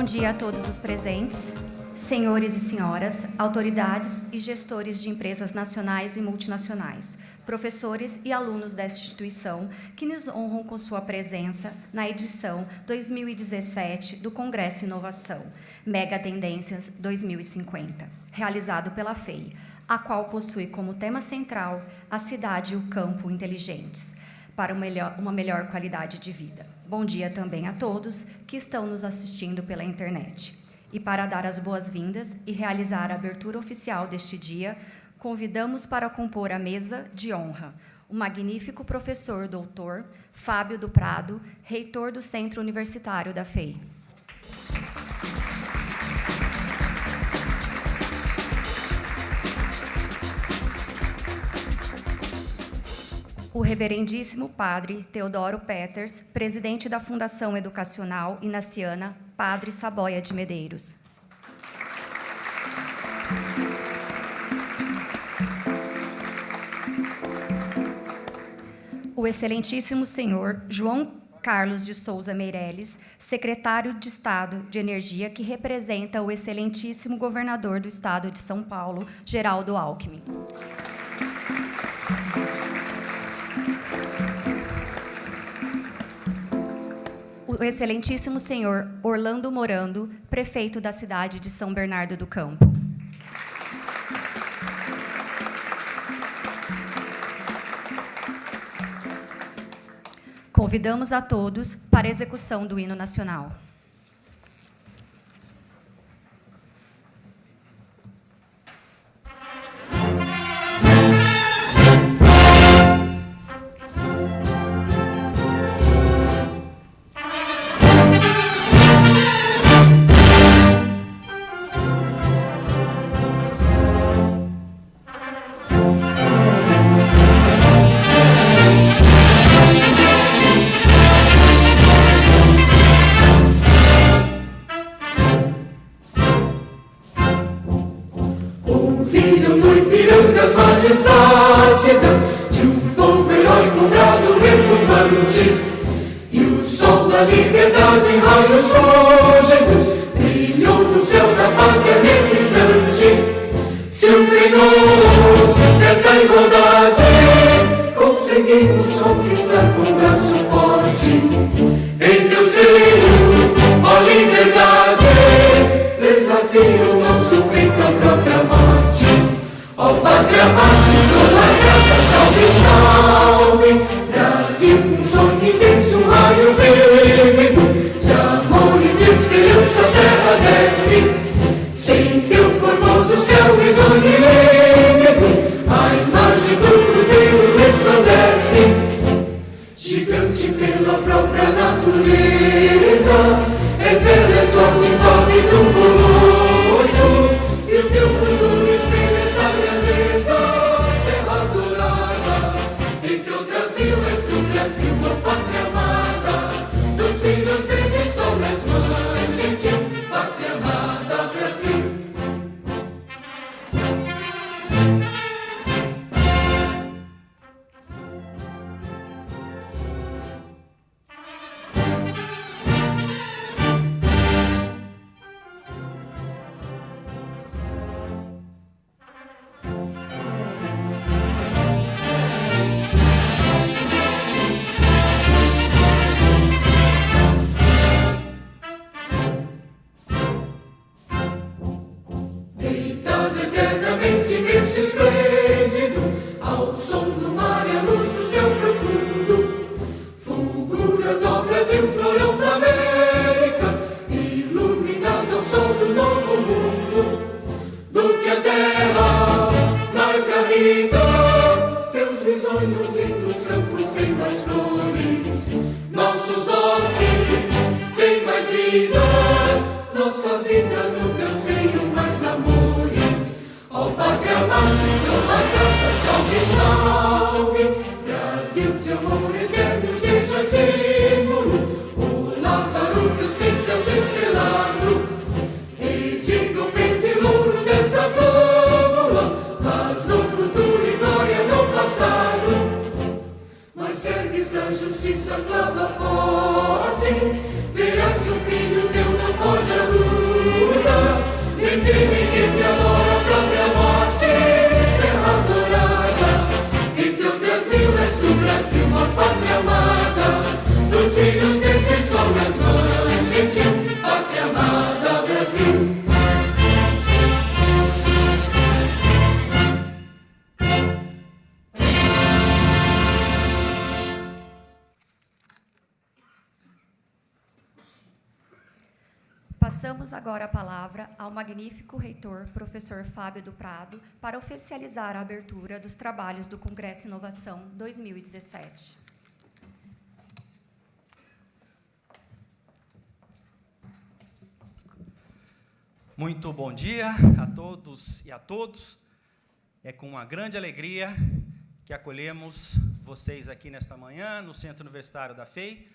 dia a todos os presentes, senhores e senhoras, autoridades e gestores de empresas nacionais e multinacionais, professores e alunos desta instituição que nos honram com sua presença na edição 2017 do Congresso Inovação, Mega Tendências 2050, realizado pela FEI, a qual possui como tema central a cidade e o campo inteligentes, para uma melhor qualidade de vida. Bom dia também a todos que estão nos assistindo pela internet. E para dar as boas-vindas e realizar a abertura oficial deste dia, convidamos para compor a mesa de honra o magnífico professor doutor Fábio do Prado, reitor do Centro Universitário da FEI. O reverendíssimo padre Teodoro Peters, presidente da Fundação Educacional Inaciana Padre Saboia de Medeiros. O excelentíssimo senhor João Carlos de Souza Meireles, secretário de Estado de Energia, que representa o excelentíssimo governador do Estado de São Paulo, Geraldo Alckmin. O excelentíssimo senhor Orlando Morando, prefeito da cidade de São Bernardo do Campo. Convidamos a todos para a execução do hino nacional. Justiça clama forte, verás que o filho teu não foge à luz. Passamos agora a palavra ao magnífico reitor, professor Fábio do Prado, para oficializar a abertura dos trabalhos do Congresso Inovação 2017. Muito bom dia a todos e a todos. É com uma grande alegria que acolhemos vocês aqui nesta manhã, no Centro Universitário da FEI,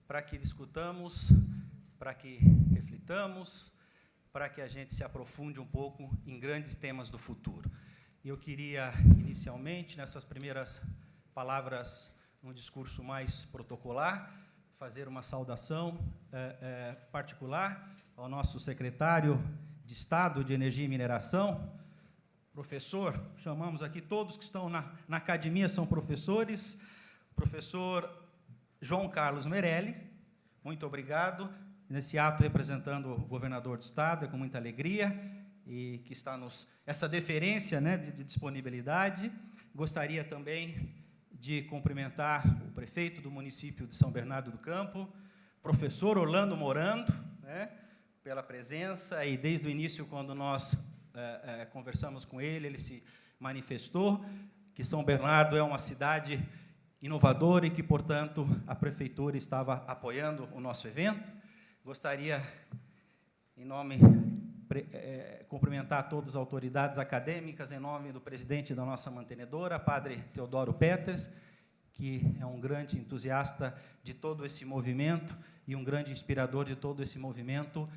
para que discutamos, para que reflitamos, para que a gente se aprofunde um pouco em grandes temas do futuro. Eu queria, inicialmente, nessas primeiras palavras, num discurso mais protocolar, fazer uma saudação particular ao nosso secretário de Estado de Energia e Mineração, professor, chamamos aqui todos que estão na academia, são professores, professor João Carlos Meirelles, muito obrigado, nesse ato representando o governador do Estado, é com muita alegria, e que está essa deferência, né, de disponibilidade. Gostaria também de cumprimentar o prefeito do município de São Bernardo do Campo, professor Orlando Morando, né, pela presença, e desde o início, quando nós conversamos com ele, ele se manifestou que São Bernardo é uma cidade inovadora e que, portanto, a prefeitura estava apoiando o nosso evento. Gostaria, em nome, cumprimentar todas as autoridades acadêmicas, em nome do presidente da nossa mantenedora, padre Teodoro Peters, que é um grande entusiasta de todo esse movimento e um grande inspirador de todo esse movimento,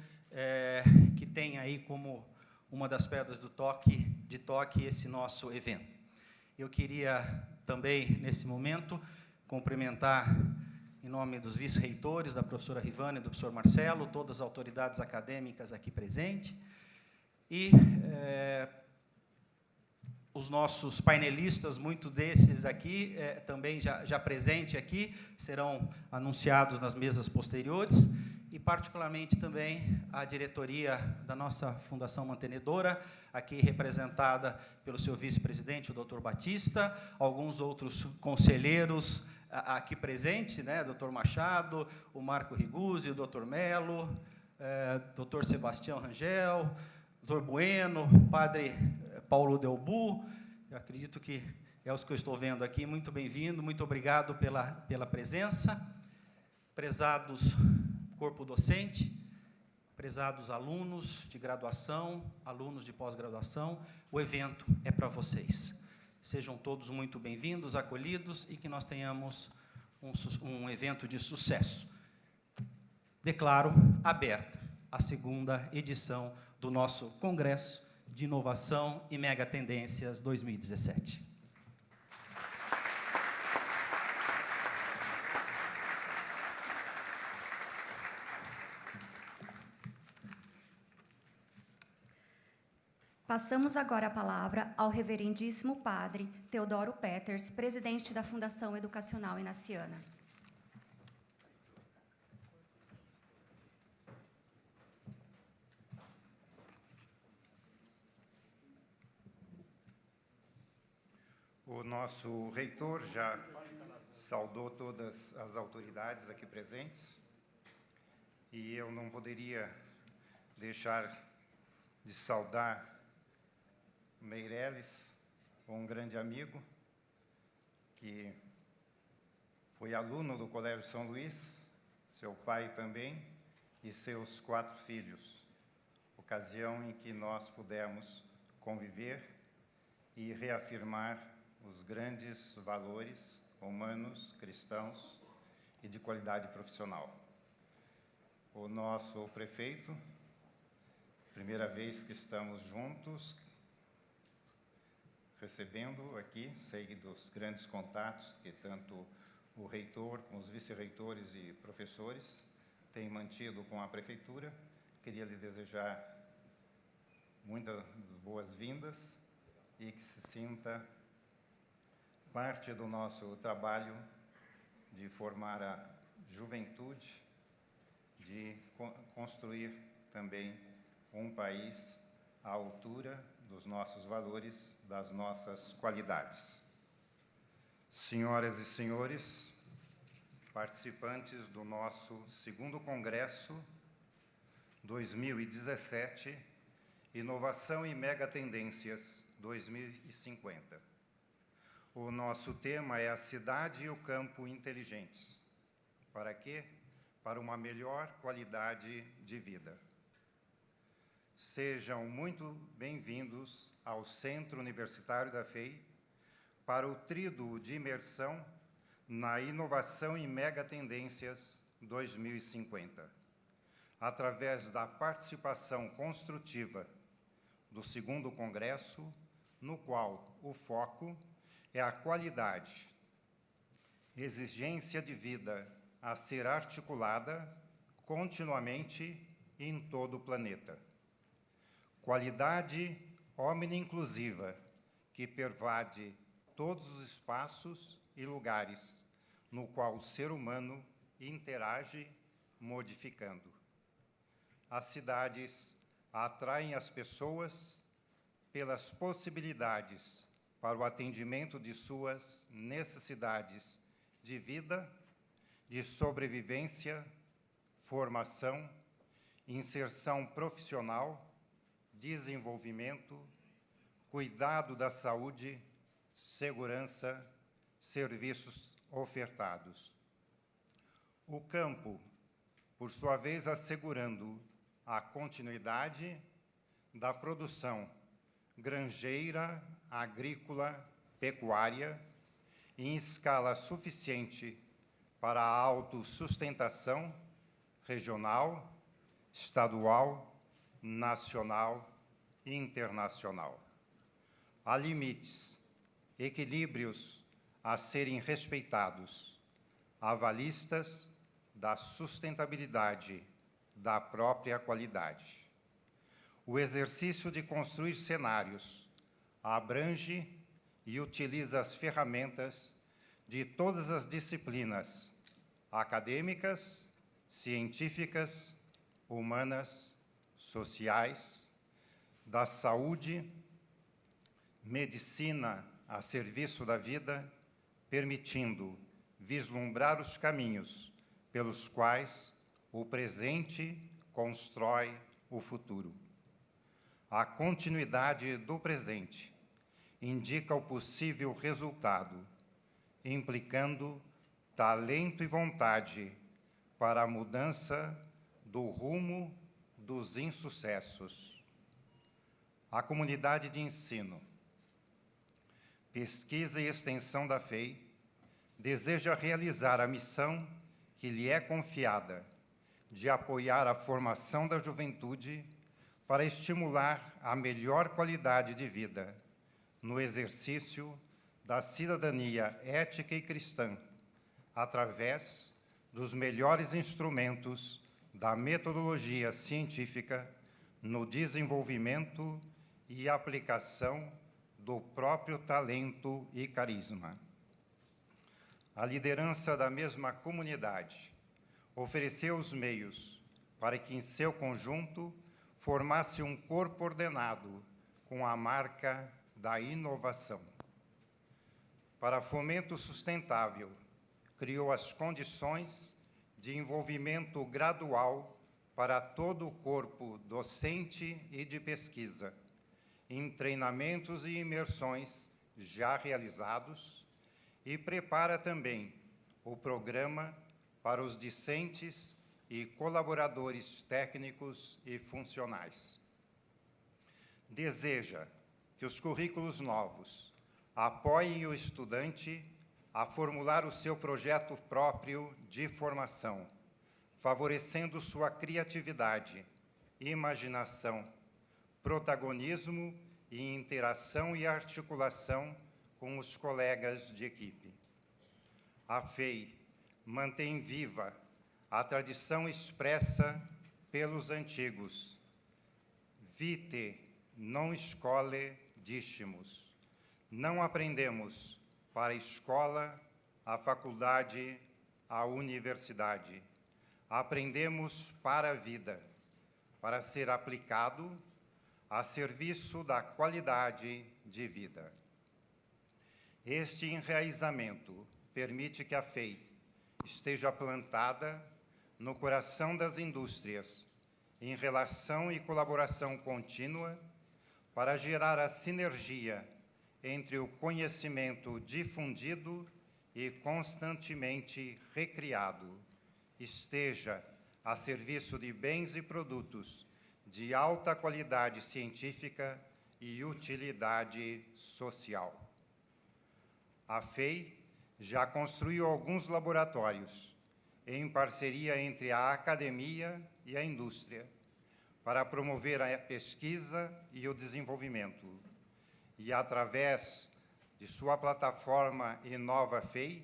que tem aí como uma das pedras de toque esse nosso evento. Eu queria também, nesse momento, cumprimentar, em nome dos vice-reitores, da professora Rivane e do professor Marcelo, todas as autoridades acadêmicas aqui presentes, e os nossos painelistas, muitos desses aqui, também já presentes aqui, serão anunciados nas mesas posteriores, e, particularmente, também a diretoria da nossa Fundação Mantenedora, aqui representada pelo seu vice-presidente, o doutor Batista, alguns outros conselheiros aqui presentes, né, doutor Machado, o Marco Riguzzi, o doutor Melo, doutor Sebastião Rangel, doutor Bueno, padre Paulo Delbu, eu acredito que é os que eu estou vendo aqui. Muito bem-vindo, muito obrigado pela presença. Prezados corpo docente, prezados alunos de graduação, alunos de pós-graduação, o evento é para vocês. Sejam todos muito bem-vindos, acolhidos, e que nós tenhamos um evento de sucesso. Declaro aberta a segunda edição do nosso Congresso de Inovação e Mega Tendências 2017. Passamos agora a palavra ao reverendíssimo padre Teodoro Peters, presidente da Fundação Educacional Inaciana. O nosso reitor já saudou todas as autoridades aqui presentes, e eu não poderia deixar de saudar Meirelles, um grande amigo, que foi aluno do Colégio São Luís, seu pai também, e seus 4 filhos, ocasião em que nós pudemos conviver e reafirmar os grandes valores humanos, cristãos e de qualidade profissional. O nosso prefeito, primeira vez que estamos juntos, recebendo aqui, sei dos grandes contatos que tanto o reitor, como os vice-reitores e professores têm mantido com a prefeitura. Queria lhe desejar muitas boas-vindas e que se sinta parte do nosso trabalho de formar a juventude, de construir também um país à altura dos nossos valores, das nossas qualidades. Senhoras e senhores, participantes do nosso segundo congresso 2017, Inovação e Megatendências 2050. O nosso tema é a cidade e o campo inteligentes. Para quê? Para uma melhor qualidade de vida. Sejam muito bem-vindos ao Centro Universitário da FEI para o tríduo de imersão na Inovação e Megatendências 2050, através da participação construtiva do 2º Congresso, no qual o foco é a qualidade, exigência de vida a ser articulada continuamente em todo o planeta. Qualidade omni-inclusiva que pervade todos os espaços e lugares no qual o ser humano interage, modificando. As cidades atraem as pessoas pelas possibilidades para o atendimento de suas necessidades de vida, de sobrevivência, formação, inserção profissional, desenvolvimento, cuidado da saúde, segurança, serviços ofertados. O campo, por sua vez, assegurando a continuidade da produção granjeira, agrícola, pecuária, em escala suficiente para a autossustentação regional, estadual, nacional e internacional. Há limites, equilíbrios a serem respeitados, avalistas da sustentabilidade da própria qualidade. O exercício de construir cenários abrange e utiliza as ferramentas de todas as disciplinas acadêmicas, científicas, humanas, sociais, da saúde, medicina a serviço da vida, permitindo vislumbrar os caminhos pelos quais o presente constrói o futuro. A continuidade do presente indica o possível resultado, implicando talento e vontade para a mudança do rumo dos insucessos. A comunidade de ensino, pesquisa e extensão da FEI deseja realizar a missão que lhe é confiada de apoiar a formação da juventude para estimular a melhor qualidade de vida no exercício da cidadania ética e cristã, através dos melhores instrumentos da metodologia científica no desenvolvimento e aplicação do próprio talento e carisma. A liderança da mesma comunidade ofereceu os meios para que, em seu conjunto, formasse um corpo ordenado com a marca da inovação. Para fomento sustentável, criou as condições de envolvimento gradual para todo o corpo docente e de pesquisa, em treinamentos e imersões já realizados, e prepara também o programa para os discentes e colaboradores técnicos e funcionais. Deseja que os currículos novos apoiem o estudante a formular o seu projeto próprio de formação, favorecendo sua criatividade, imaginação, protagonismo e interação e articulação com os colegas de equipe. A FEI mantém viva a tradição expressa pelos antigos. Vite non scholae discimus. Não aprendemos para a escola, a faculdade, a universidade. Aprendemos para a vida, para ser aplicado a serviço da qualidade de vida. Este enraizamento permite que a FEI esteja plantada no coração das indústrias em relação e colaboração contínua para gerar a sinergia entre o conhecimento difundido e constantemente recriado, esteja a serviço de bens e produtos de alta qualidade científica e utilidade social. A FEI já construiu alguns laboratórios, em parceria entre a academia e a indústria, para promover a pesquisa e o desenvolvimento. E, através de sua plataforma Inova FEI,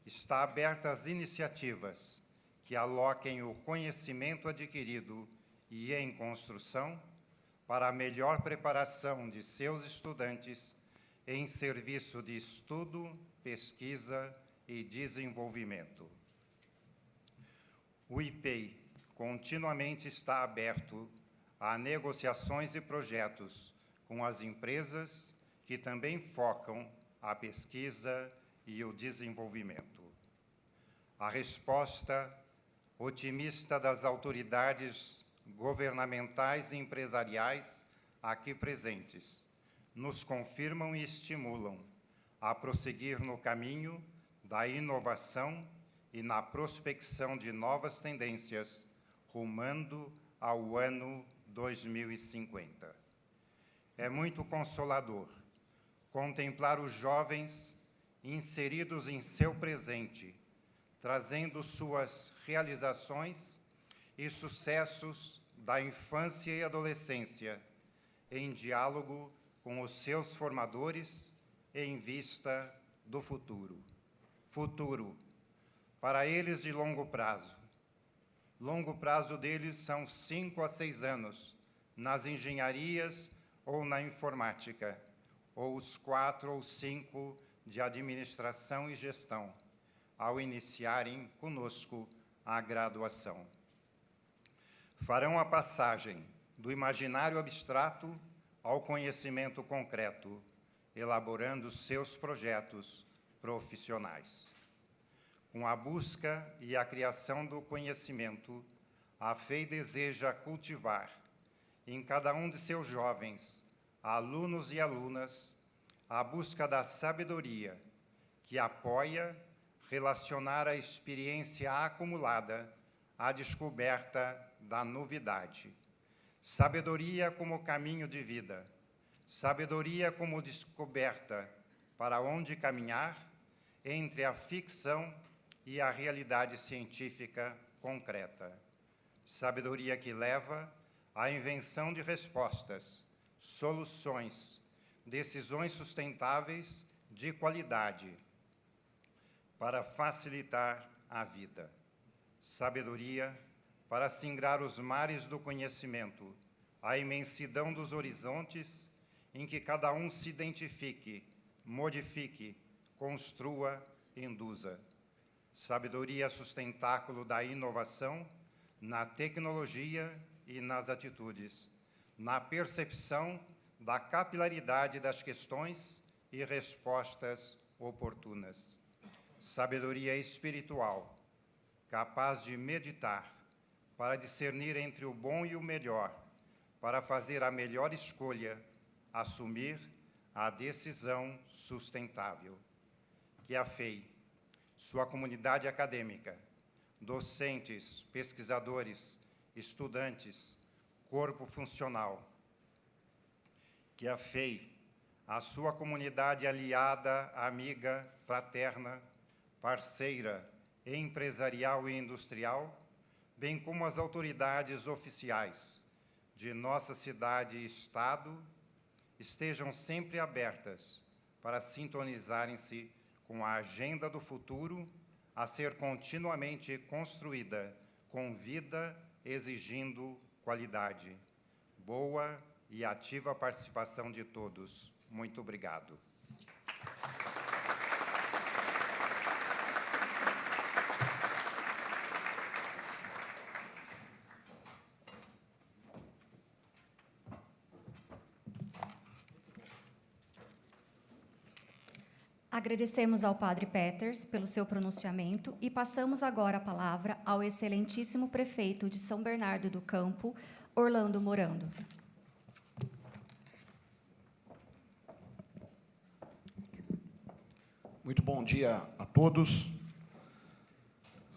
está aberta às iniciativas que aloquem o conhecimento adquirido e em construção para a melhor preparação de seus estudantes em serviço de estudo, pesquisa e desenvolvimento. O IPEI continuamente está aberto a negociações e projetos com as empresas que também focam a pesquisa e o desenvolvimento. A resposta otimista das autoridades governamentais e empresariais aqui presentes nos confirmam e estimulam a prosseguir no caminho da inovação e na prospecção de novas tendências, rumando ao ano 2050. É muito consolador contemplar os jovens inseridos em seu presente, trazendo suas realizações e sucessos da infância e adolescência, em diálogo com os seus formadores, em vista do futuro. Futuro, para eles de longo prazo. Longo prazo deles são 5 a 6 anos, nas engenharias ou na informática, ou os 4 ou 5 de administração e gestão, ao iniciarem conosco a graduação. Farão a passagem do imaginário abstrato ao conhecimento concreto, elaborando seus projetos profissionais. Com a busca e a criação do conhecimento, a FEI deseja cultivar em cada um de seus jovens, alunos e alunas, a busca da sabedoria que apoia relacionar a experiência acumulada à descoberta da novidade. Sabedoria como caminho de vida, sabedoria como descoberta para onde caminhar entre a ficção e a realidade científica concreta. Sabedoria que leva à invenção de respostas, soluções, decisões sustentáveis de qualidade para facilitar a vida. Sabedoria para singrar os mares do conhecimento, a imensidão dos horizontes em que cada um se identifique, modifique, construa, induza. Sabedoria sustentáculo da inovação na tecnologia e nas atitudes, na percepção da capilaridade das questões e respostas oportunas. Sabedoria espiritual, capaz de meditar, para discernir entre o bom e o melhor, para fazer a melhor escolha, assumir a decisão sustentável. Que a FEI, sua comunidade acadêmica, docentes, pesquisadores, estudantes, corpo funcional, que a FEI, a sua comunidade aliada, amiga, fraterna, parceira, empresarial e industrial, bem como as autoridades oficiais de nossa cidade e Estado, estejam sempre abertas para sintonizarem-se com a agenda do futuro a ser continuamente construída com vida, exigindo qualidade. Boa e ativa participação de todos. Muito obrigado. Agradecemos ao Padre Peters pelo seu pronunciamento e passamos agora a palavra ao excelentíssimo prefeito de São Bernardo do Campo, Orlando Morando. Muito bom dia a todos.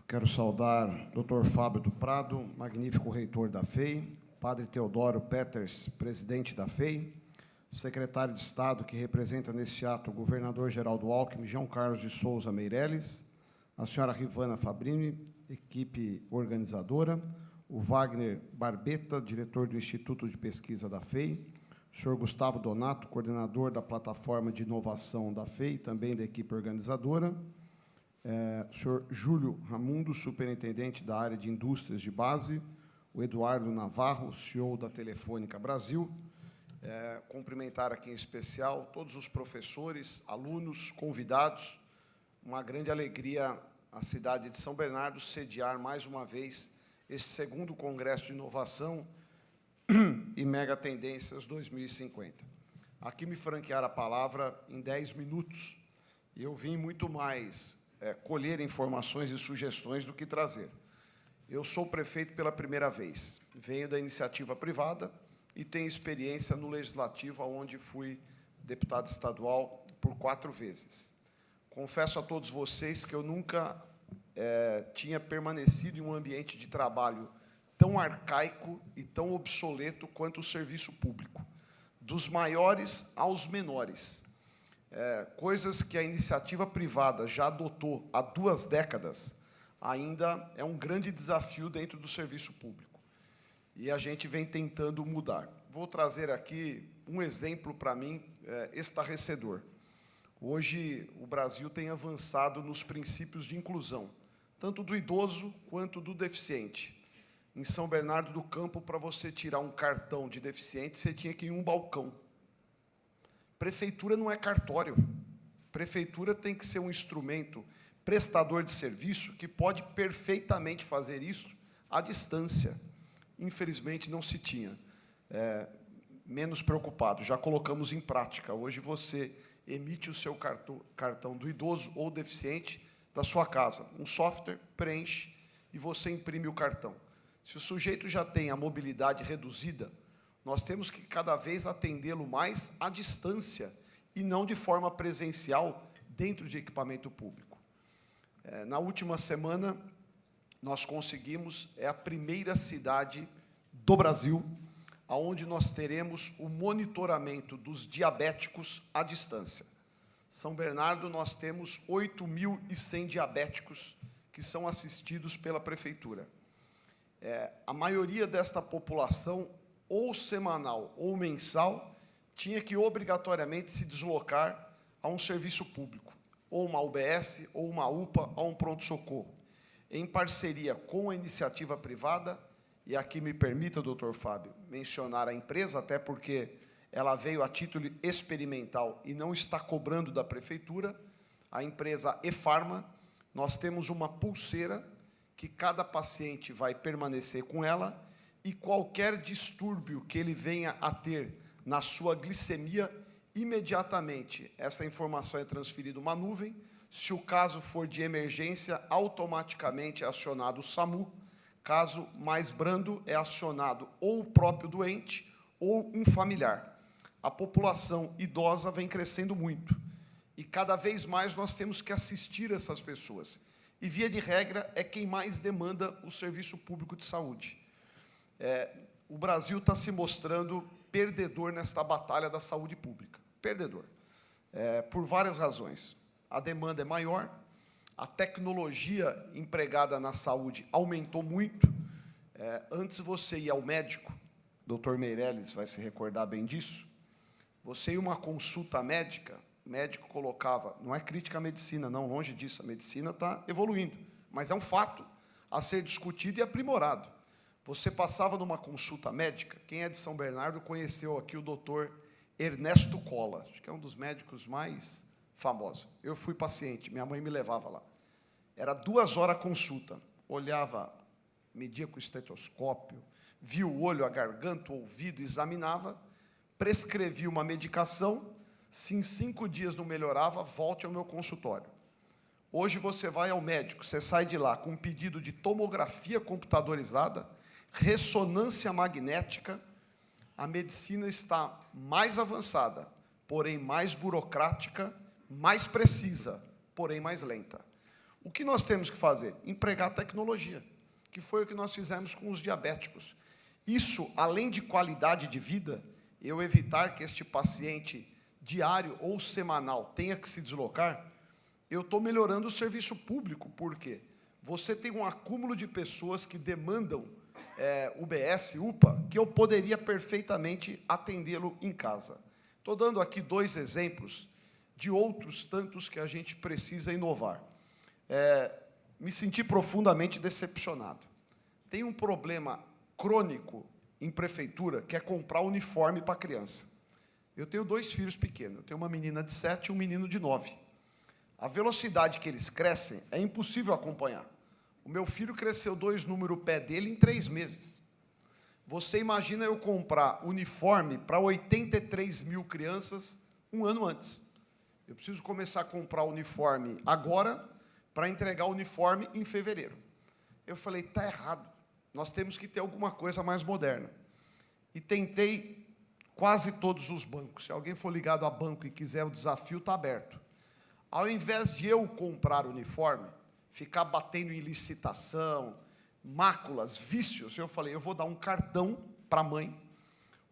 Quero saudar o Dr. Fábio do Prado, magnífico reitor da FEI, Padre Teodoro Peters, presidente da FEI, secretário de Estado que representa nesse ato o governador Geraldo Alckmin, João Carlos de Souza Meireles, a senhora Rivana Fabrini, equipe organizadora, o Wagner Barbeta, diretor do Instituto de Pesquisa da FEI, o senhor Gustavo Donato, coordenador da plataforma de inovação da FEI, também da equipe organizadora, o senhor Júlio Ramundo, superintendente da área de indústrias de base, o Eduardo Navarro, CEO da Telefônica Brasil, cumprimentar aqui em especial todos os professores, alunos, convidados. Uma grande alegria a cidade de São Bernardo sediar mais uma vez este segundo Congresso de Inovação e Mega Tendências 2050. Aqui me franquear a palavra em 10 minutos, e eu vim muito mais colher informações e sugestões do que trazer. Eu sou prefeito pela primeira vez, venho da iniciativa privada e tenho experiência no Legislativo, onde fui deputado estadual por 4 vezes. Confesso a todos vocês que eu nunca tinha permanecido em um ambiente de trabalho tão arcaico e tão obsoleto quanto o serviço público, dos maiores aos menores. Coisas que a iniciativa privada já adotou há 2 décadas, ainda é um grande desafio dentro do serviço público. E a gente vem tentando mudar. Vou trazer aqui um exemplo, para mim, estarrecedor. Hoje, o Brasil tem avançado nos princípios de inclusão, tanto do idoso quanto do deficiente. Em São Bernardo do Campo, para você tirar um cartão de deficiente, você tinha que ir em um balcão. Prefeitura não é cartório. Prefeitura tem que ser um instrumento prestador de serviço que pode perfeitamente fazer isso à distância. Infelizmente, não se tinha. Menos preocupado, já colocamos em prática. Hoje, você emite o seu cartão do idoso ou deficiente da sua casa. Um software preenche e você imprime o cartão. Se o sujeito já tem a mobilidade reduzida, nós temos que cada vez atendê-lo mais à distância e não de forma presencial dentro de equipamento público. Na última semana, nós conseguimos, a primeira cidade do Brasil onde nós teremos o monitoramento dos diabéticos à distância. São Bernardo, nós temos 8.100 diabéticos que são assistidos pela prefeitura. A maioria desta população, ou semanal ou mensal, tinha que obrigatoriamente se deslocar a um serviço público, ou uma UBS, ou uma UPA, ou um pronto-socorro, em parceria com a iniciativa privada. E aqui me permita, doutor Fábio, mencionar a empresa, até porque ela veio a título experimental e não está cobrando da prefeitura, a empresa eFarma. Nós temos uma pulseira que cada paciente vai permanecer com ela e qualquer distúrbio que ele venha a ter na sua glicemia, imediatamente essa informação é transferida uma nuvem. Se o caso for de emergência, automaticamente é acionado o SAMU. Caso mais brando, é acionado ou o próprio doente ou um familiar. A população idosa vem crescendo muito e cada vez mais nós temos que assistir essas pessoas. E, via de regra, é quem mais demanda o serviço público de saúde. O Brasil está se mostrando perdedor nesta batalha da saúde pública. Perdedor. Por várias razões. A demanda é maior, a tecnologia empregada na saúde aumentou muito. Antes você ia ao médico, doutor Meireles vai se recordar bem disso, você ia uma consulta médica, o médico colocava, não é crítica à medicina, não, longe disso, a medicina está evoluindo, mas é um fato a ser discutido e aprimorado. Você passava numa consulta médica, quem é de São Bernardo conheceu aqui o doutor Ernesto Cola, acho que é um dos médicos mais famosos. Eu fui paciente, minha mãe me levava lá. Era 2 horas a consulta, olhava, media com o estetoscópio, via o olho, a garganta, o ouvido, examinava, prescrevia uma medicação, se em 5 dias não melhorava, volte ao meu consultório. Hoje você vai ao médico, você sai de lá com um pedido de tomografia computadorizada, ressonância magnética, a medicina está mais avançada, porém mais burocrática, mais precisa, porém mais lenta. O que nós temos que fazer? Empregar tecnologia, que foi o que nós fizemos com os diabéticos. Isso, além de qualidade de vida, eu evitar que este paciente diário ou semanal tenha que se deslocar, eu estou melhorando o serviço público. Por quê? Você tem um acúmulo de pessoas que demandam UBS, UPA, que eu poderia perfeitamente atendê-lo em casa. Estou dando aqui 2 exemplos de outros tantos que a gente precisa inovar. Me senti profundamente decepcionado. Tem um problema crônico em prefeitura, que é comprar uniforme para criança. Eu tenho 2 filhos pequenos, eu tenho uma menina de 7 e um menino de 9. A velocidade que eles crescem é impossível acompanhar. O meu filho cresceu 2 números o pé dele em 3 meses. Você imagina eu comprar uniforme para 83 mil crianças um ano antes. Eu preciso começar a comprar uniforme agora para entregar o uniforme em fevereiro. Eu falei, está errado. Nós temos que ter alguma coisa mais moderna. E tentei quase todos os bancos. Se alguém for ligado a banco e quiser o desafio, está aberto. Ao invés de eu comprar o uniforme, ficar batendo em licitação, máculas, vícios, eu falei, eu vou dar um cartão para a mãe,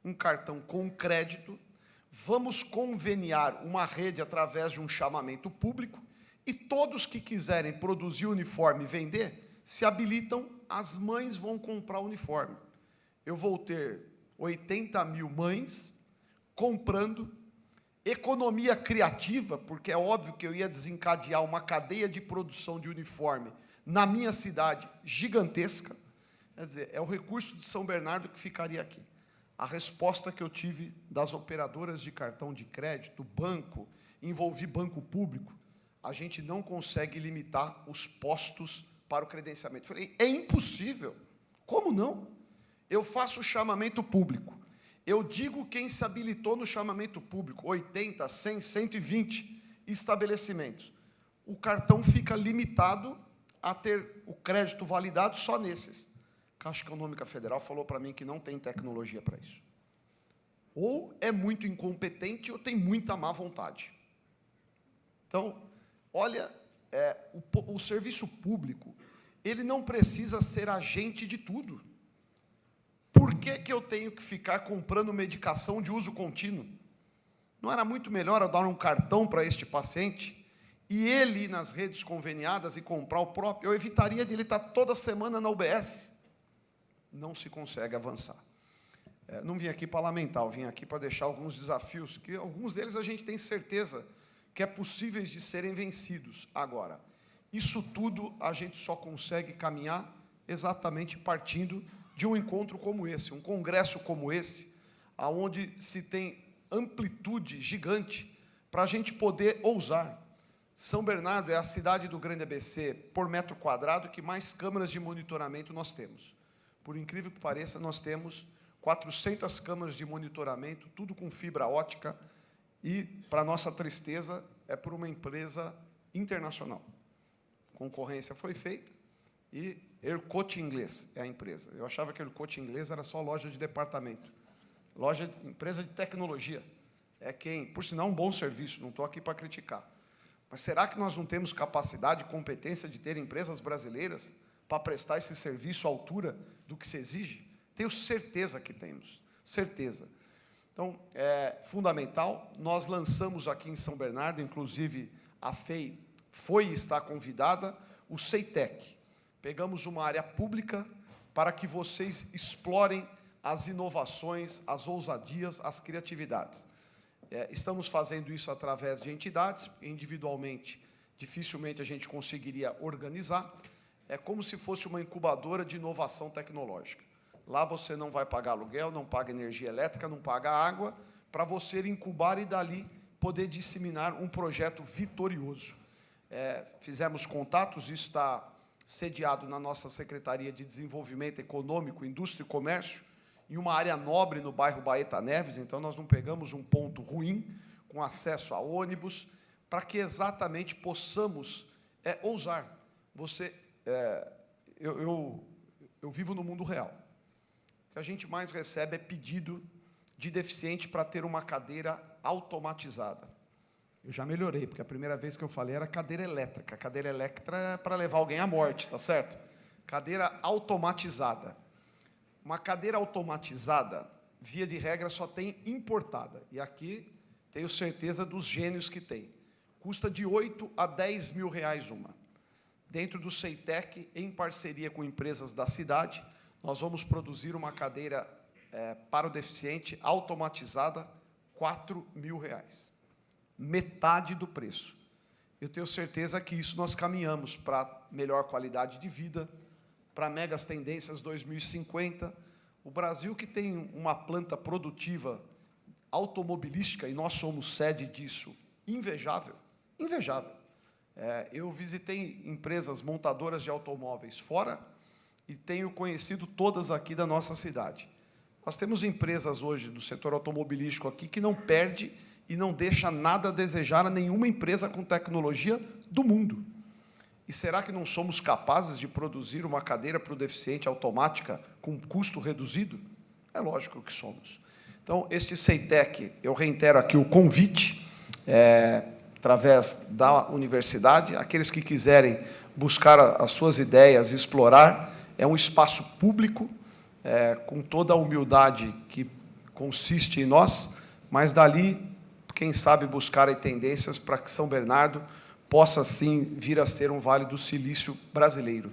um cartão com crédito, vamos conveniar uma rede através de um chamamento público, e todos que quiserem produzir uniforme e vender, se habilitam, as mães vão comprar uniforme. Eu vou ter 80 mil mães comprando, economia criativa, porque é óbvio que eu ia desencadear uma cadeia de produção de uniforme na minha cidade gigantesca. Quer dizer, é o recurso de São Bernardo que ficaria aqui. A resposta que eu tive das operadoras de cartão de crédito, banco, envolvi banco público, a gente não consegue limitar os postos para o credenciamento. Falei, é impossível. Como não? Eu faço o chamamento público. Eu digo quem se habilitou no chamamento público, 80, 100, 120 estabelecimentos. O cartão fica limitado a ter o crédito validado só nesses. Caixa Econômica Federal falou para mim que não tem tecnologia para isso. Ou é muito incompetente ou tem muita má vontade. Então, olha, o serviço público, ele não precisa ser agente de tudo. Por que eu tenho que ficar comprando medicação de uso contínuo? Não era muito melhor eu dar um cartão para este paciente e ele ir nas redes conveniadas e comprar o próprio? Eu evitaria de ele estar toda semana na UBS. Não se consegue avançar. Não vim aqui para lamentar, eu vim aqui para deixar alguns desafios, que alguns deles a gente tem certeza que é possíveis de serem vencidos. Agora, isso tudo a gente só consegue caminhar exatamente partindo de um encontro como esse, um congresso como esse, onde se tem amplitude gigante para a gente poder ousar. São Bernardo é a cidade do Grande ABC, por metro quadrado, que mais câmaras de monitoramento nós temos. Por incrível que pareça, nós temos 400 câmaras de monitoramento, tudo com fibra ótica, e, para nossa tristeza, é por uma empresa internacional. Concorrência foi feita, e Ercote Inglês é a empresa. Eu achava que Ercote Inglês era só loja de departamento. Empresa de tecnologia. É quem, por sinal, um bom serviço, não estou aqui para criticar. Mas será que nós não temos capacidade e competência de ter empresas brasileiras para prestar esse serviço à altura do que se exige? Tenho certeza que temos, certeza. Então, é fundamental. Nós lançamos aqui em São Bernardo, inclusive a FEI foi e está convidada, o CEITEC. Pegamos uma área pública para que vocês explorem as inovações, as ousadias, as criatividades. Estamos fazendo isso através de entidades, individualmente, dificilmente a gente conseguiria organizar. É como se fosse uma incubadora de inovação tecnológica. Lá você não vai pagar aluguel, não paga energia elétrica, não paga água, para você incubar e, dali, poder disseminar um projeto vitorioso. Fizemos contatos, isso está sediado na nossa Secretaria de Desenvolvimento Econômico, Indústria e Comércio, em uma área nobre no bairro Baeta Neves. Então, nós não pegamos um ponto ruim, com acesso a ônibus, para que exatamente possamos ousar. Eu vivo no mundo real. que a gente mais recebe é pedido de deficiente para ter uma cadeira automatizada. Eu já melhorei, porque a primeira vez que eu falei era cadeira elétrica. Cadeira elétrica é para levar alguém à morte, tá certo? Cadeira automatizada. Uma cadeira automatizada, via de regra, só tem importada. E aqui tenho certeza dos gênios que tem. Custa de 8 a 10 mil reais uma. Dentro do CEITEC, em parceria com empresas da cidade, nós vamos produzir uma cadeira para o deficiente automatizada, 4 mil reais. Metade do preço. Eu tenho certeza que isso nós caminhamos para melhor qualidade de vida, para megas tendências 2050. O Brasil, que tem uma planta produtiva automobilística, e nós somos sede disso, invejável, invejável. Eu visitei empresas montadoras de automóveis fora e tenho conhecido todas aqui da nossa cidade. Nós temos empresas hoje do setor automobilístico aqui que não perde e não deixa nada a desejar a nenhuma empresa com tecnologia do mundo. E será que não somos capazes de produzir uma cadeira para o deficiente automática com custo reduzido? É lógico que somos. Então, este CEITEC, eu reitero aqui o convite, através da universidade, aqueles que quiserem buscar as suas ideias, explorar, é um espaço público, com toda a humildade que consiste em nós, mas dali, quem sabe, buscar tendências para que São Bernardo possa, sim, vir a ser um Vale do Silício brasileiro.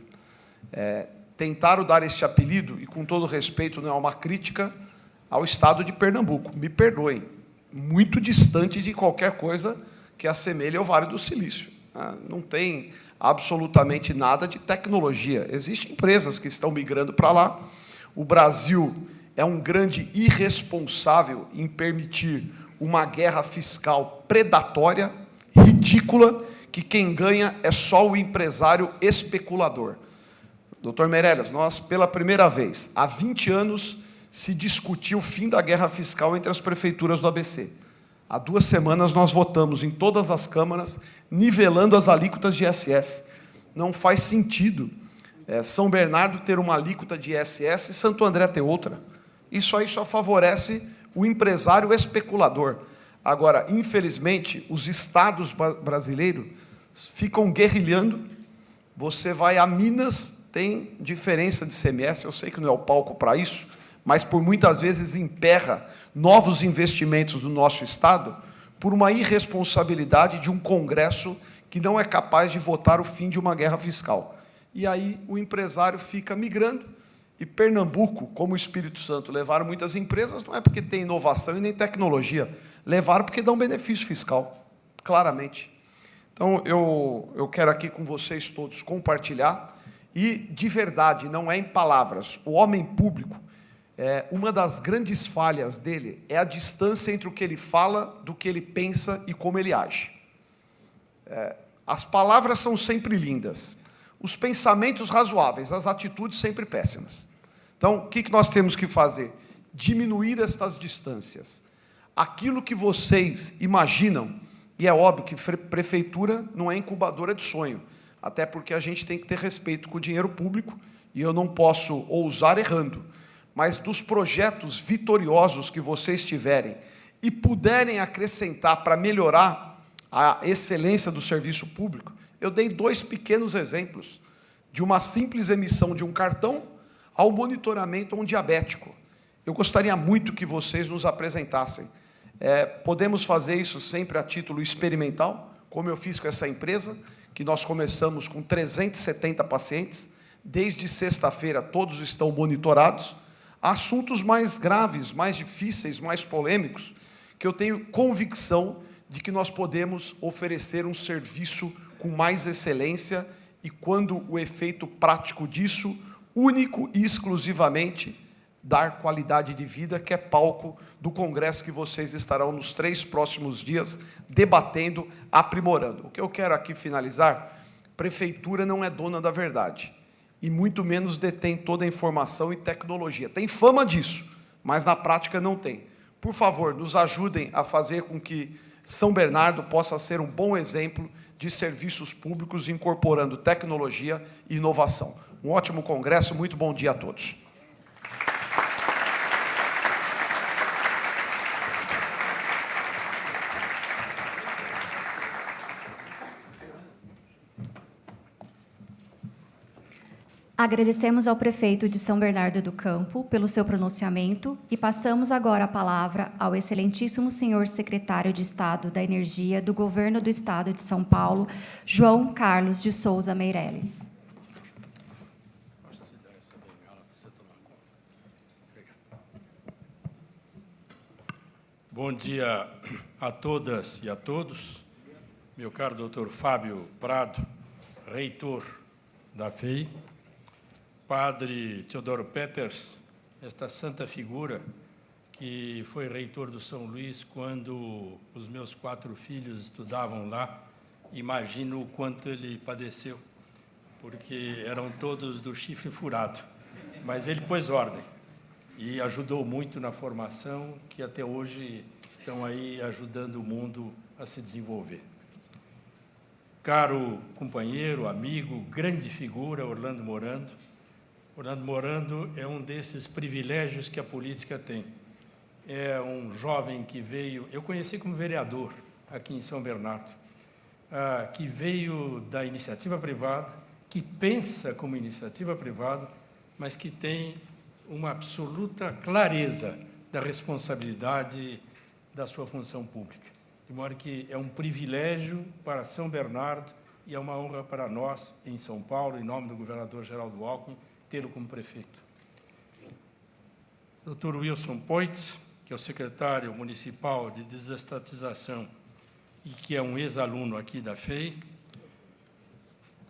Tentaram dar este apelido, e com todo respeito, não é uma crítica ao estado de Pernambuco, me perdoem, muito distante de qualquer coisa que assemelhe ao Vale do Silício. Não tem absolutamente nada de tecnologia. Existem empresas que estão migrando para lá. O Brasil é um grande irresponsável em permitir uma guerra fiscal predatória, ridícula, que quem ganha é só o empresário especulador. Doutor Meirelles, nós, pela primeira vez, há 20 anos, se discutiu o fim da guerra fiscal entre as prefeituras do ABC. Há 2 semanas nós votamos em todas as câmaras, nivelando as alíquotas de ISS. Não faz sentido São Bernardo ter uma alíquota de ISS e Santo André ter outra. Isso aí só favorece o empresário especulador. Agora, infelizmente, os estados brasileiros ficam guerrilhando. Você vai a Minas, tem diferença de ICMS, eu sei que não é o palco para isso, mas por muitas vezes emperra novos investimentos no nosso estado por uma irresponsabilidade de um Congresso que não é capaz de votar o fim de uma guerra fiscal. E aí o empresário fica migrando, e Pernambuco, como o Espírito Santo, levaram muitas empresas, não é porque tem inovação e nem tecnologia, levaram porque dão benefício fiscal, claramente. Então, eu quero aqui com vocês todos compartilhar, e, de verdade, não é em palavras, o homem público, uma das grandes falhas dele é a distância entre o que ele fala, do que ele pensa e como ele age. As palavras são sempre lindas, os pensamentos razoáveis, as atitudes sempre péssimas. Então, o que nós temos que fazer? Diminuir estas distâncias. Aquilo que vocês imaginam, e é óbvio que prefeitura não é incubadora de sonho, até porque a gente tem que ter respeito com o dinheiro público, e eu não posso ousar errando, mas dos projetos vitoriosos que vocês tiverem e puderem acrescentar para melhorar a excelência do serviço público, eu dei 2 pequenos exemplos, de uma simples emissão de um cartão ao monitoramento a um diabético. Eu gostaria muito que vocês nos apresentassem. Podemos fazer isso sempre a título experimental, como eu fiz com essa empresa, que nós começamos com 370 pacientes, desde sexta-feira todos estão monitorados. Assuntos mais graves, mais difíceis, mais polêmicos, que eu tenho convicção de que nós podemos oferecer um serviço com mais excelência e, quando o efeito prático disso, único e exclusivamente, dar qualidade de vida, que é palco do congresso que vocês estarão nos 3 próximos dias debatendo, aprimorando. O que eu quero aqui finalizar, prefeitura não é dona da verdade, e muito menos detém toda a informação e tecnologia. Tem fama disso, mas na prática não tem. Por favor, nos ajudem a fazer com que São Bernardo possa ser um bom exemplo de serviços públicos incorporando tecnologia e inovação. Um ótimo congresso, muito bom dia a todos. Agradecemos ao prefeito de São Bernardo do Campo pelo seu pronunciamento e passamos agora a palavra ao excelentíssimo senhor secretário de Estado da Energia do Governo do Estado de São Paulo, João Carlos de Souza Meireles. Bom dia a todas e a todos. Meu caro doutor Fábio Prado, reitor da FEI, Padre Teodoro Peters, esta santa figura que foi reitor do São Luís quando os meus 4 filhos estudavam lá. Imagino o quanto ele padeceu, porque eram todos do chifre furado. Mas ele pôs ordem e ajudou muito na formação, que até hoje estão aí ajudando o mundo a se desenvolver. Caro companheiro, amigo, grande figura, Orlando Morando. Orlando Morando é um desses privilégios que a política tem. É um jovem que veio, eu conheci como vereador aqui em São Bernardo, que veio da iniciativa privada, que pensa como iniciativa privada, mas que tem uma absoluta clareza da responsabilidade da sua função pública. De modo que é um privilégio para São Bernardo e é uma honra para nós, em São Paulo, em nome do governador Geraldo Alckmin, tê-lo como prefeito. Dr. Wilson Poitz, que é o secretário municipal de desestatização e que é um ex-aluno aqui da FEI.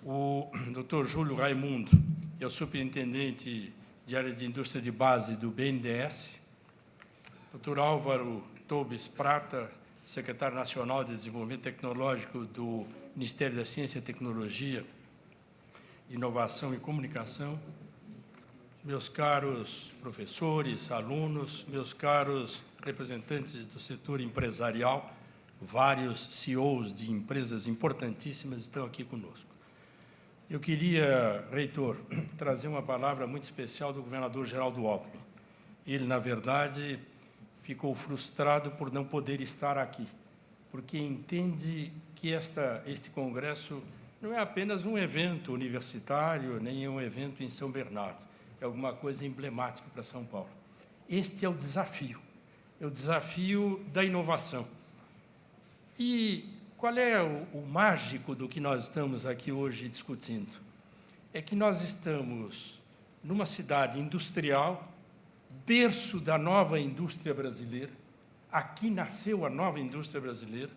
O Dr. Júlio Raimundo, que é o superintendente de área de indústria de base do BNDES. Dr. Álvaro Tobes Prata, secretário nacional de desenvolvimento tecnológico do Ministério da Ciência e Tecnologia, Inovação e Comunicação. Meus caros professores, alunos, meus caros representantes do setor empresarial, vários CEOs de empresas importantíssimas estão aqui conosco. Eu queria, reitor, trazer uma palavra muito especial do governador Geraldo Alckmin. Ele, na verdade, ficou frustrado por não poder estar aqui, porque entende que este congresso não é apenas um evento universitário, nem um evento em São Bernardo, é alguma coisa emblemática para São Paulo. Este é o desafio da inovação. E qual é o mágico do que nós estamos aqui hoje discutindo? É que nós estamos numa cidade industrial, berço da nova indústria brasileira. Aqui nasceu a nova indústria brasileira,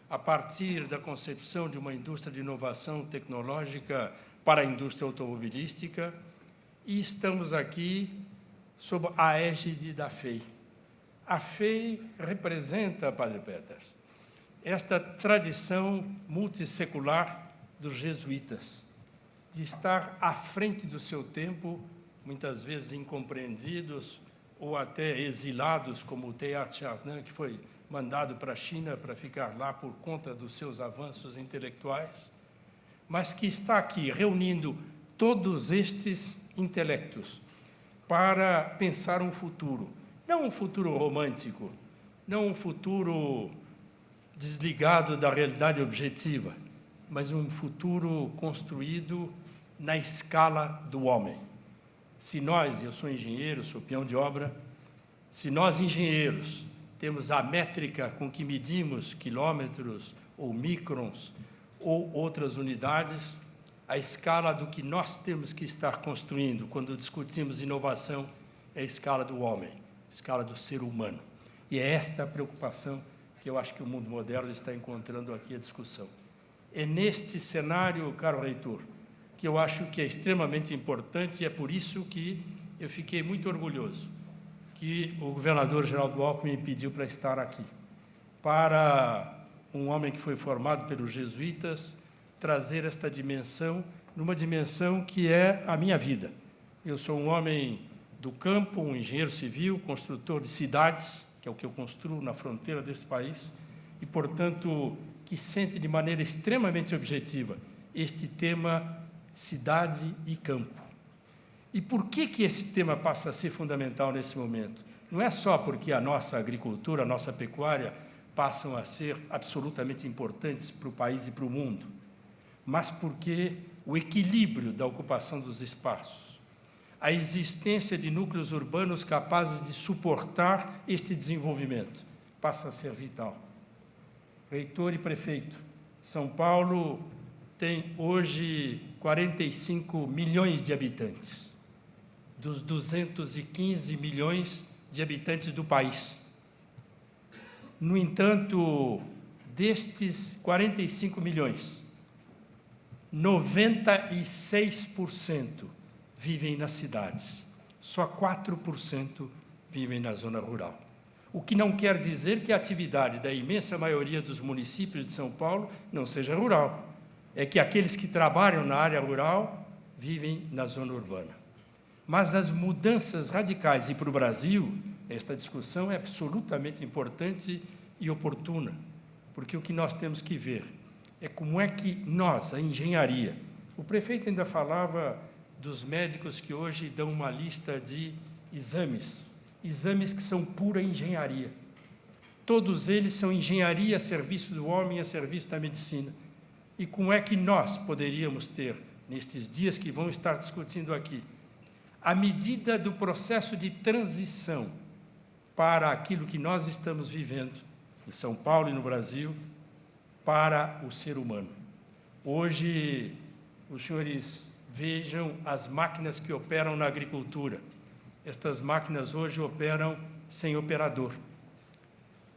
a partir da concepção de uma indústria de inovação tecnológica para a indústria automobilística, e estamos aqui sob a égide da FEI. A FEI representa, Padre Peters, esta tradição multissecular dos jesuítas, de estar à frente do seu tempo, muitas vezes incompreendidos ou até exilados, como o Teilhard de Chardin, que foi mandado para a China para ficar lá por conta dos seus avanços intelectuais, mas que está aqui reunindo todos estes intelectos para pensar um futuro, não um futuro romântico, não um futuro desligado da realidade objetiva, mas um futuro construído na escala do homem. Se nós, eu sou engenheiro, sou peão de obra, se nós, engenheiros, temos a métrica com que medimos quilômetros ou microns ou outras unidades, a escala do que nós temos que estar construindo quando discutimos inovação é a escala do homem, a escala do ser humano. E é esta a preocupação que eu acho que o mundo moderno está encontrando aqui a discussão. É neste cenário, caro reitor, que eu acho que é extremamente importante, e é por isso que eu fiquei muito orgulhoso que o governador Geraldo Alckmin me pediu para estar aqui, para um homem que foi formado pelos jesuítas, trazer esta dimensão, numa dimensão que é a minha vida. Eu sou um homem do campo, um engenheiro civil, construtor de cidades, que é o que eu construo na fronteira desse país, e, portanto, que sente de maneira extremamente objetiva este tema cidade e campo. E por que esse tema passa a ser fundamental nesse momento? Não é só porque a nossa agricultura, a nossa pecuária passam a ser absolutamente importantes para o país e para o mundo, mas porque o equilíbrio da ocupação dos espaços, a existência de núcleos urbanos capazes de suportar este desenvolvimento, passa a ser vital. Reitor e prefeito, São Paulo tem hoje 45 milhões de habitantes, dos 215 milhões de habitantes do país. No entanto, destes 45 milhões, 96% vivem nas cidades, só 4% vivem na zona rural. O que não quer dizer que a atividade da imensa maioria dos municípios de São Paulo não seja rural. É que aqueles que trabalham na área rural vivem na zona urbana. Mas as mudanças radicais, e para o Brasil, esta discussão é absolutamente importante e oportuna, porque o que nós temos que ver é como é que nós, a engenharia, o prefeito ainda falava dos médicos que hoje dão uma lista de exames que são pura engenharia. Todos eles são engenharia a serviço do homem, a serviço da medicina. E como é que nós poderíamos ter, nestes dias que vão estar discutindo aqui, a medida do processo de transição para aquilo que nós estamos vivendo em São Paulo e no Brasil, para o ser humano. Hoje, os senhores vejam as máquinas que operam na agricultura. Estas máquinas hoje operam sem operador.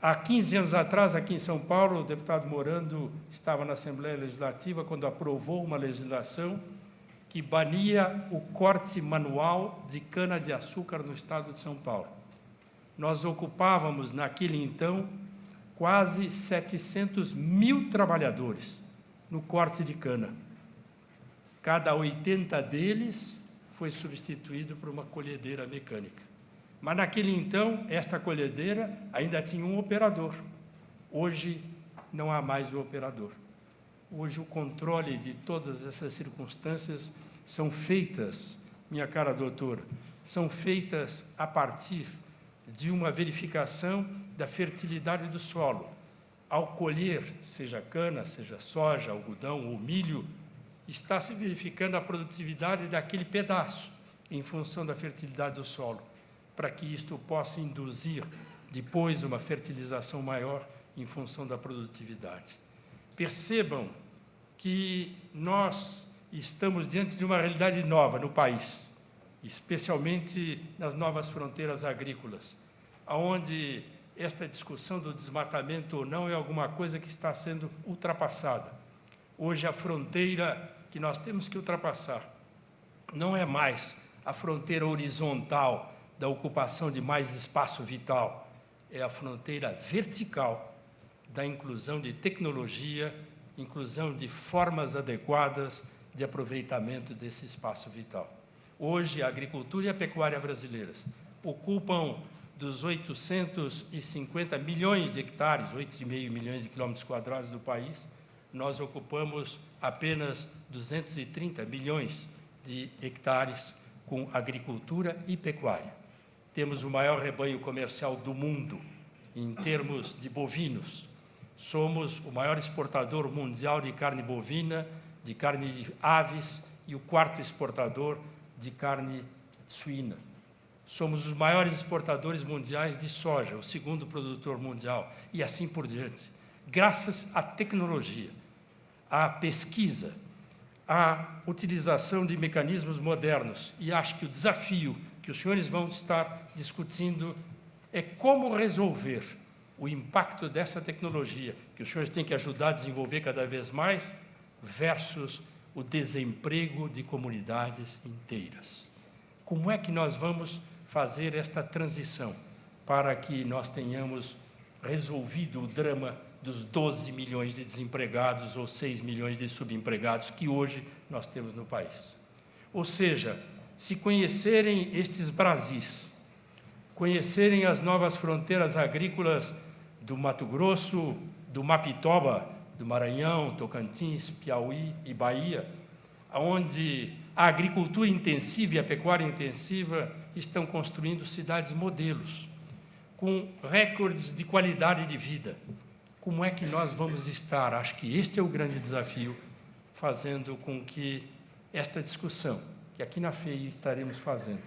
Há 15 anos atrás, aqui em São Paulo, o deputado Morando estava na Assembleia Legislativa quando aprovou uma legislação que bania o corte manual de cana-de-açúcar no estado de São Paulo. Nós ocupávamos, naquele então, quase 700 mil trabalhadores no corte de cana. Cada 80 deles foi substituído por uma colhedeira mecânica. Mas, naquele então, esta colhedeira ainda tinha um operador. Hoje, não há mais o operador. Hoje, o controle de todas essas circunstâncias são feitas, minha cara doutora, são feitas a partir de uma verificação da fertilidade do solo. Ao colher, seja cana, seja soja, algodão ou milho, está se verificando a produtividade daquele pedaço, em função da fertilidade do solo, para que isto possa induzir, depois, uma fertilização maior em função da produtividade. Percebam que nós estamos diante de uma realidade nova no país, especialmente nas novas fronteiras agrícolas, onde esta discussão do desmatamento ou não é alguma coisa que está sendo ultrapassada. Hoje, a fronteira que nós temos que ultrapassar não é mais a fronteira horizontal da ocupação de mais espaço vital, é a fronteira vertical da inclusão de tecnologia, inclusão de formas adequadas de aproveitamento desse espaço vital. Hoje, a agricultura e a pecuária brasileiras ocupam dos 850 milhões de hectares, 8,5 milhões de quilômetros quadrados do país, nós ocupamos apenas 230 milhões de hectares com agricultura e pecuária. Temos o maior rebanho comercial do mundo em termos de bovinos. Somos o maior exportador mundial de carne bovina, de carne de aves e o quarto exportador de carne suína. Somos os maiores exportadores mundiais de soja, o segundo produtor mundial, e assim por diante. Graças à tecnologia, à pesquisa, à utilização de mecanismos modernos. E acho que o desafio que os senhores vão estar discutindo é como resolver o impacto dessa tecnologia, que os senhores têm que ajudar a desenvolver cada vez mais, versus o desemprego de comunidades inteiras. Como é que nós vamos fazer esta transição para que nós tenhamos resolvido o drama dos 12 milhões de desempregados ou 6 milhões de subempregados que hoje nós temos no país? Ou seja, se conhecerem estes Brasis, conhecerem as novas fronteiras agrícolas do Mato Grosso, do Mapitoba, do Maranhão, Tocantins, Piauí e Bahia, onde a agricultura intensiva e a pecuária intensiva estão construindo cidades modelos, com recordes de qualidade de vida. Como é que nós vamos estar? Acho que este é o grande desafio, fazendo com que esta discussão, que aqui na FEI estaremos fazendo,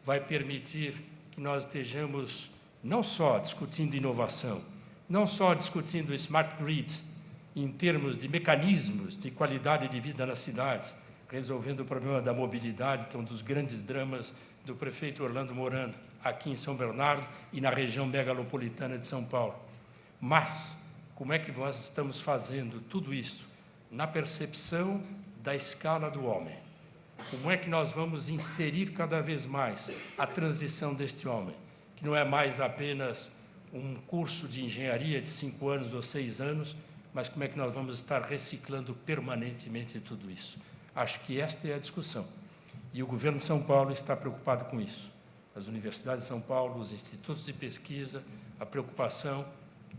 vai permitir que nós estejamos não só discutindo inovação, não só discutindo o Smart Grid, em termos de mecanismos de qualidade de vida nas cidades, resolvendo o problema da mobilidade, que é um dos grandes dramas do prefeito Orlando Morando, aqui em São Bernardo e na região megalopolitana de São Paulo. Mas, como é que nós estamos fazendo tudo isso na percepção da escala do homem? Como é que nós vamos inserir cada vez mais a transição deste homem, que não é mais apenas um curso de engenharia de 5 anos ou 6 anos, mas como é que nós vamos estar reciclando permanentemente tudo isso? Acho que esta é a discussão. E o governo de São Paulo está preocupado com isso. As universidades de São Paulo, os institutos de pesquisa, a preocupação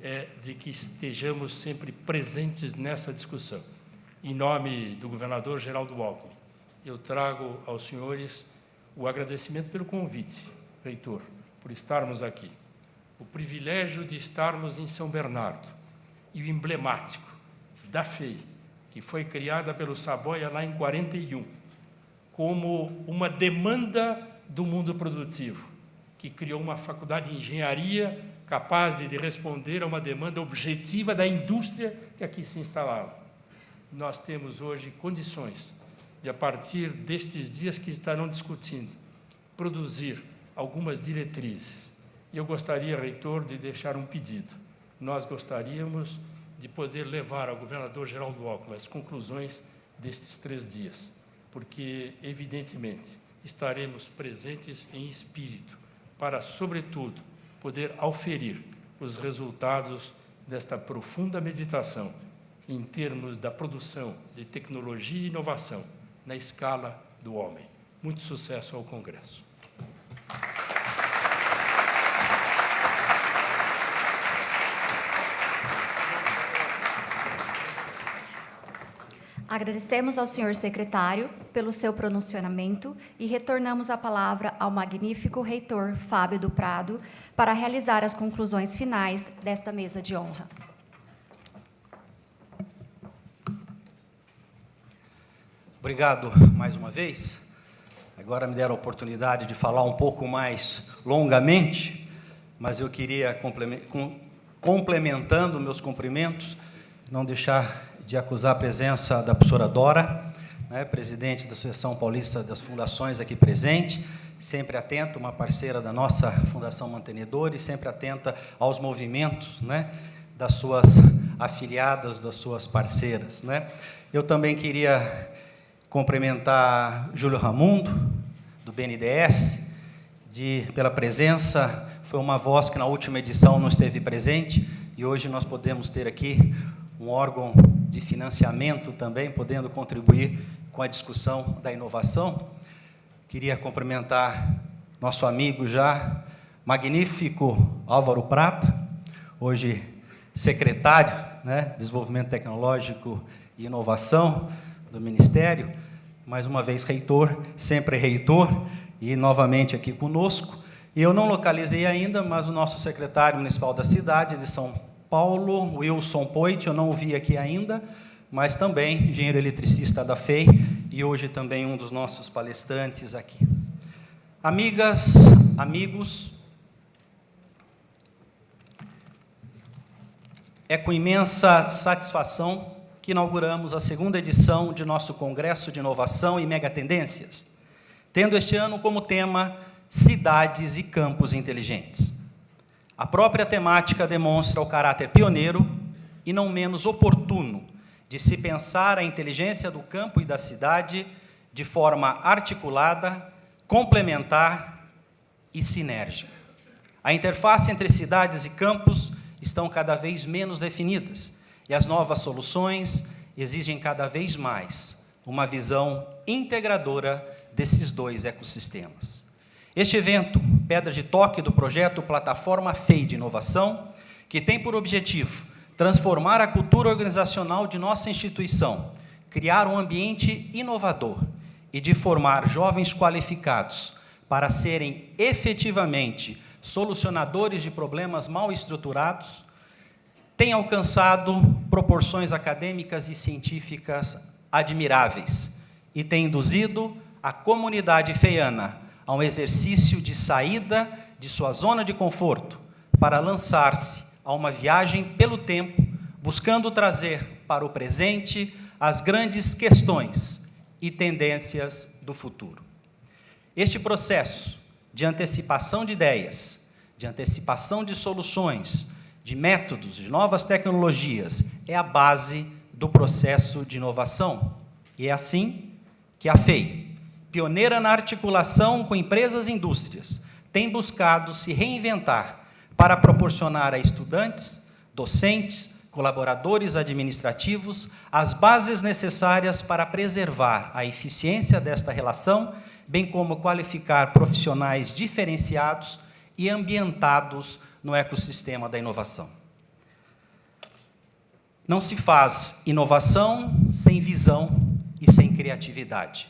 é de que estejamos sempre presentes nessa discussão. Em nome do governador Geraldo Alckmin, eu trago aos senhores o agradecimento pelo convite, reitor, por estarmos aqui. O privilégio de estarmos em São Bernardo e o emblemático da FEI, que foi criada pelo Saboia lá em 41, como uma demanda do mundo produtivo, que criou uma faculdade de engenharia capaz de responder a uma demanda objetiva da indústria que aqui se instalava. Nós temos hoje condições de, a partir destes dias que estarão discutindo, produzir algumas diretrizes. E eu gostaria, reitor, de deixar um pedido. Nós gostaríamos de poder levar ao governador Geraldo Alckmin as conclusões destes 3 dias, porque, evidentemente, estaremos presentes em espírito para, sobretudo, poder auferir os resultados desta profunda meditação em termos da produção de tecnologia e inovação na escala do homem. Muito sucesso ao Congresso. Agradecemos ao senhor secretário pelo seu pronunciamento e retornamos a palavra ao magnífico reitor Fábio do Prado para realizar as conclusões finais desta mesa de honra. Obrigado mais uma vez. Agora me deram a oportunidade de falar um pouco mais longamente, mas eu queria, complementando meus cumprimentos, não deixar de acusar a presença da professora Dora, né, presidente da Associação Paulista das Fundações aqui presente, sempre atenta, uma parceira da nossa Fundação Mantenedor e sempre atenta aos movimentos, né, das suas afiliadas, das suas parceiras, né. Eu também queria cumprimentar Júlio Ramundo, do BNDES, pela presença. Foi uma voz que na última edição não esteve presente e hoje nós podemos ter aqui um órgão de financiamento também, podendo contribuir com a discussão da inovação. Queria cumprimentar nosso amigo já, magnífico Álvaro Prata, hoje secretário, né, de Desenvolvimento Tecnológico e Inovação do Ministério, mais uma vez reitor, sempre reitor, e novamente aqui conosco. E eu não localizei ainda, mas o nosso secretário municipal da cidade de São Paulo, Wilson Poit, eu não o vi aqui ainda, mas também engenheiro eletricista da FEI e hoje também um dos nossos palestrantes aqui. Amigas, amigos, é com imensa satisfação que inauguramos a 2ª edição de nosso Congresso de Inovação e Megatendências, tendo este ano como tema Cidades e Campos Inteligentes. A própria temática demonstra o caráter pioneiro e não menos oportuno de se pensar a inteligência do campo e da cidade de forma articulada, complementar e sinérgica. A interface entre cidades e campos estão cada vez menos definidas e as novas soluções exigem cada vez mais uma visão integradora desses 2 ecossistemas. Este evento, pedra de toque do projeto Plataforma FEI de Inovação, que tem por objetivo transformar a cultura organizacional de nossa instituição, criar um ambiente inovador e de formar jovens qualificados para serem efetivamente solucionadores de problemas mal estruturados, tem alcançado proporções acadêmicas e científicas admiráveis e tem induzido a comunidade feiana a um exercício de saída de sua zona de conforto para lançar-se a uma viagem pelo tempo, buscando trazer para o presente as grandes questões e tendências do futuro. Este processo de antecipação de ideias, de antecipação de soluções, de métodos, de novas tecnologias, é a base do processo de inovação. E é assim que a FEI, pioneira na articulação com empresas e indústrias, tem buscado se reinventar para proporcionar a estudantes, docentes, colaboradores administrativos as bases necessárias para preservar a eficiência desta relação, bem como qualificar profissionais diferenciados e ambientados no ecossistema da inovação. Não se faz inovação sem visão e sem criatividade.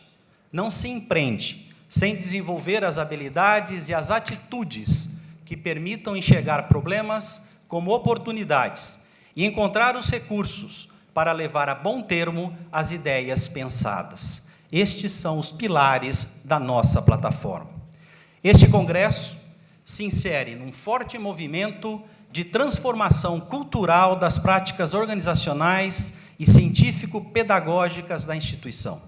Não se empreende sem desenvolver as habilidades e as atitudes que permitam enxergar problemas como oportunidades e encontrar os recursos para levar a bom termo as ideias pensadas. Estes são os pilares da nossa plataforma. Este congresso se insere num forte movimento de transformação cultural das práticas organizacionais e científico-pedagógicas da instituição,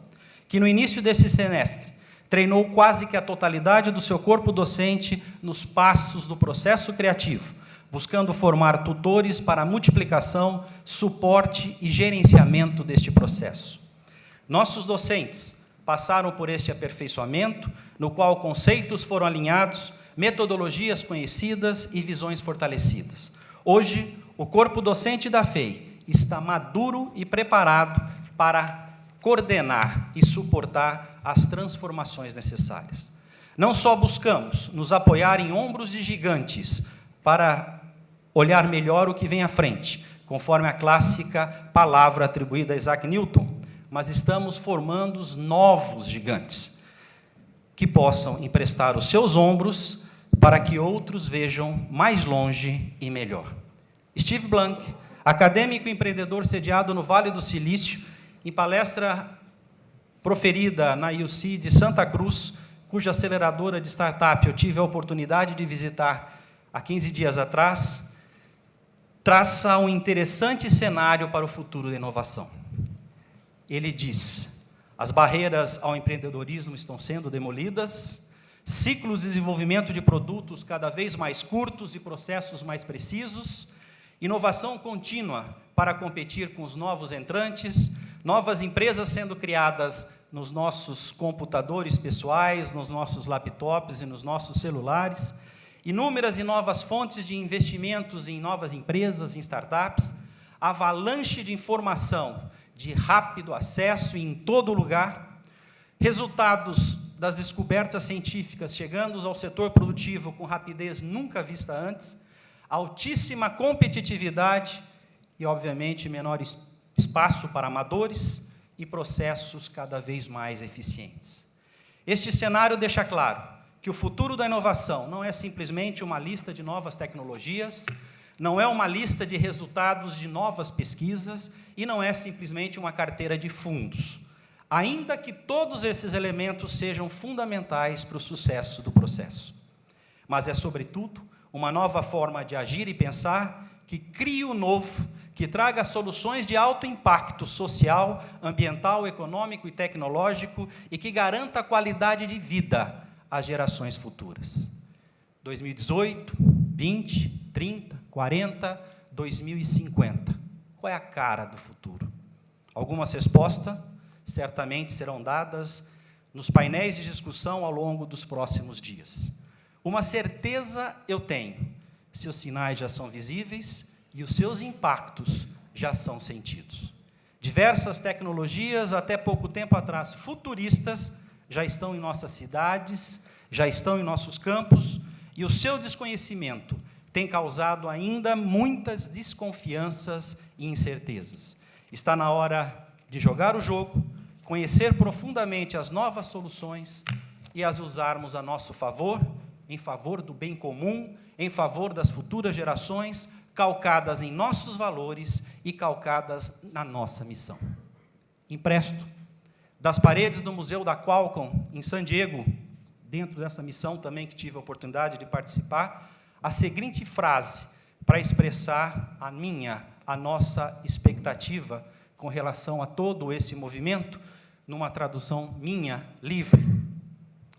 que no início desse semestre treinou quase que a totalidade do seu corpo docente nos passos do processo criativo, buscando formar tutores para a multiplicação, suporte e gerenciamento deste processo. Nossos docentes passaram por este aperfeiçoamento, no qual conceitos foram alinhados, metodologias conhecidas e visões fortalecidas. Hoje, o corpo docente da FEI está maduro e preparado para coordenar e suportar as transformações necessárias. Não só buscamos nos apoiar em ombros de gigantes para olhar melhor o que vem à frente, conforme a clássica palavra atribuída a Isaac Newton, mas estamos formando os novos gigantes, que possam emprestar os seus ombros para que outros vejam mais longe e melhor. Steve Blank, acadêmico e empreendedor sediado no Vale do Silício, em palestra proferida na UC de Santa Cruz, cuja aceleradora de startup eu tive a oportunidade de visitar há 15 dias atrás, traça um interessante cenário para o futuro da inovação. Ele diz: as barreiras ao empreendedorismo estão sendo demolidas, ciclos de desenvolvimento de produtos cada vez mais curtos e processos mais precisos, inovação contínua para competir com os novos entrantes, novas empresas sendo criadas nos nossos computadores pessoais, nos nossos laptops e nos nossos celulares, inúmeras e novas fontes de investimentos em novas empresas, em startups, avalanche de informação de rápido acesso em todo lugar, resultados das descobertas científicas chegando ao setor produtivo com rapidez nunca vista antes, altíssima competitividade e, obviamente, menor espaço para amadores e processos cada vez mais eficientes. Este cenário deixa claro que o futuro da inovação não é simplesmente uma lista de novas tecnologias, não é uma lista de resultados de novas pesquisas e não é simplesmente uma carteira de fundos, ainda que todos esses elementos sejam fundamentais para o sucesso do processo. Mas é, sobretudo, uma nova forma de agir e pensar que crie o novo, que traga soluções de alto impacto social, ambiental, econômico e tecnológico e que garanta a qualidade de vida às gerações futuras. 2018, 20, 30, 40, 2050. Qual é a cara do futuro? Algumas respostas certamente serão dadas nos painéis de discussão ao longo dos próximos dias. Uma certeza eu tenho: seus sinais já são visíveis e os seus impactos já são sentidos. Diversas tecnologias, até pouco tempo atrás, futuristas, já estão em nossas cidades, já estão em nossos campos, e o seu desconhecimento tem causado ainda muitas desconfianças e incertezas. Está na hora de jogar o jogo, conhecer profundamente as novas soluções e as usarmos a nosso favor, em favor do bem comum, em favor das futuras gerações, calcadas em nossos valores e calcadas na nossa missão. Empresto das paredes do Museu da Qualcomm, em San Diego, dentro dessa missão também que tive a oportunidade de participar, a seguinte frase para expressar a nossa expectativa com relação a todo esse movimento, numa tradução minha, livre.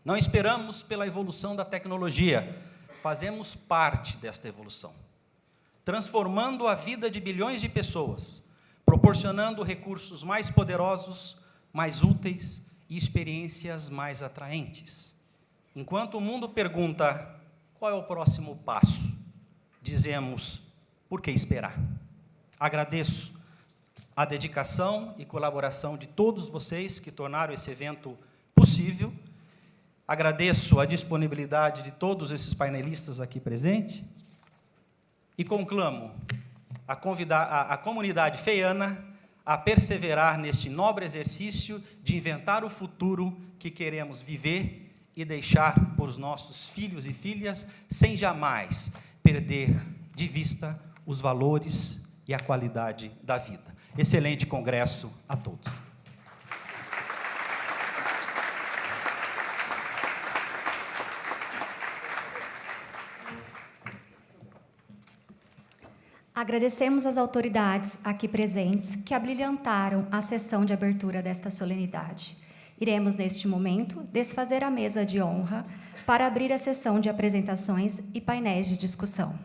Não esperamos pela evolução da tecnologia, fazemos parte desta evolução, transformando a vida de bilhões de pessoas, proporcionando recursos mais poderosos, mais úteis e experiências mais atraentes. Enquanto o mundo pergunta qual é o próximo passo, dizemos, por que esperar? Agradeço a dedicação e colaboração de todos vocês que tornaram esse evento possível. Agradeço a disponibilidade de todos esses painelistas aqui presentes e conclamo a comunidade feiana a perseverar neste nobre exercício de inventar o futuro que queremos viver e deixar para os nossos filhos e filhas, sem jamais perder de vista os valores e a qualidade da vida. Excelente congresso a todos. Agradecemos às autoridades aqui presentes que abrilhantaram a sessão de abertura desta solenidade. Iremos, neste momento, desfazer a mesa de honra para abrir a sessão de apresentações e painéis de discussão.